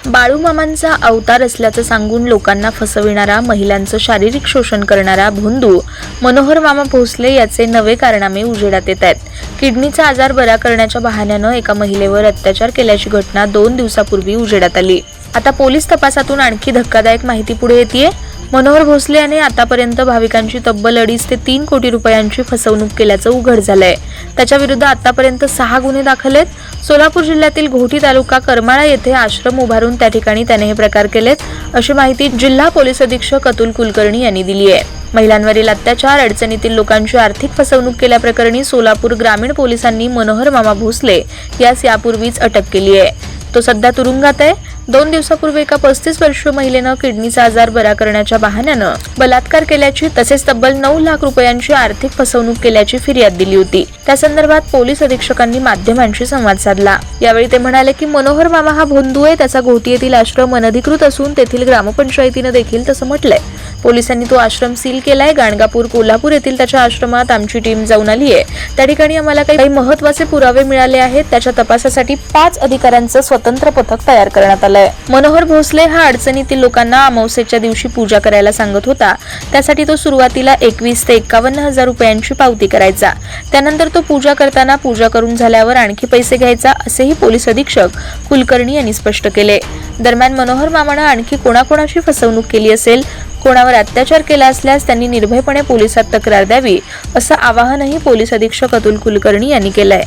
बाळूमामांचा अवतार असल्याचं सांगून लोकांना फसविणारा, महिलांचं शारीरिक शोषण करणारा भोंदू मनोहर मामा भोसले याचे नवे कारनामे उजेडात येत आहेत. किडनीचा आजार बरा करण्याच्या बहाण्यानं एका महिलेवर अत्याचार केल्याची घटना 2 दिवसापूर्वी उजेडात आली. आता पोलीस तपासातून आणखी धक्कादायक माहिती पुढे येतेय. मनोहर भोसले याने आतापर्यंत भाविकांची तब्बल 2.5 ते 3 कोटी रुपयांची फसवणूक केल्याचं उघड झालंय. त्याच्या विरुद्ध आतापर्यंत 6 गुन्हे दाखल आहेत. सोलापूर जिल्ह्यातील घोटी तालुका करमाळा येथे आश्रम उभारून त्या ठिकाणी त्याने हे प्रकार केलेत, अशी माहिती जिल्हा पोलीस अधीक्षक अतुल कुलकर्णी यांनी दिली आहे. महिलांवरील अत्याचार, अडचणीतील लोकांची आर्थिक फसवणूक केल्याप्रकरणी सोलापूर ग्रामीण पोलिसांनी मनोहर मामा भोसले यास यापूर्वीच अटक केली आहे. तो सध्या तुरुंगात आहे. 2 दिवसापूर्वी एका 35 वर्षीय महिलेनं किडनीचा आजार बरा करण्याच्या बहाण्यानं बलात्कार केल्याची तसेच तब्बल 9 लाख रुपयांची आर्थिक फसवणूक केल्याची फिर्याद दिली होती. त्या संदर्भात पोलीस अधीक्षकांनी माध्यमांशी संवाद साधला. यावेळी ते म्हणाले की मनोहर मामा हा भोंदू आहे. त्याचा घोटी येथील आश्रम अनधिकृत असून तेथील ग्रामपंचायतीनं देखील तसं म्हटलंय. पोलिसांनी तो आश्रम सील केलाय. गाणगापूर, कोल्हापूर येथील त्याच्या आश्रमात आमची टीम जाऊन आली आहे. त्या ठिकाणी आम्हाला काही महत्त्वाचे पुरावे मिळाले आहेत. त्याच्या तपासासाठी 5 अधिकाऱ्यांचं स्वतंत्र पथक तयार करण्यात आलंय. मनोहर भोसले हा अडचणीतील लोकांना अमावस्येच्या दिवशी पूजा करायला सांगत होता. त्यासाठी तो सुरुवातीला 21 ते 51 हजार रुपयांची पावती करायचा. त्यानंतर तो पूजा करताना पूजा करून झाल्यावर आणखी पैसे घ्यायचा, असेही पोलीस अधीक्षक कुलकर्णी यांनी स्पष्ट केले. दरम्यान मनोहर मामानं आणखी कोणाकोणाची फसवणूक केली असेल, कोणावर अत्याचार केला असल्यास त्यांनी निर्भयपणे पोलिसात तक्रार द्यावी, असं आवाहनही पोलीस अधीक्षक अतुल कुलकर्णी यांनी केलंय.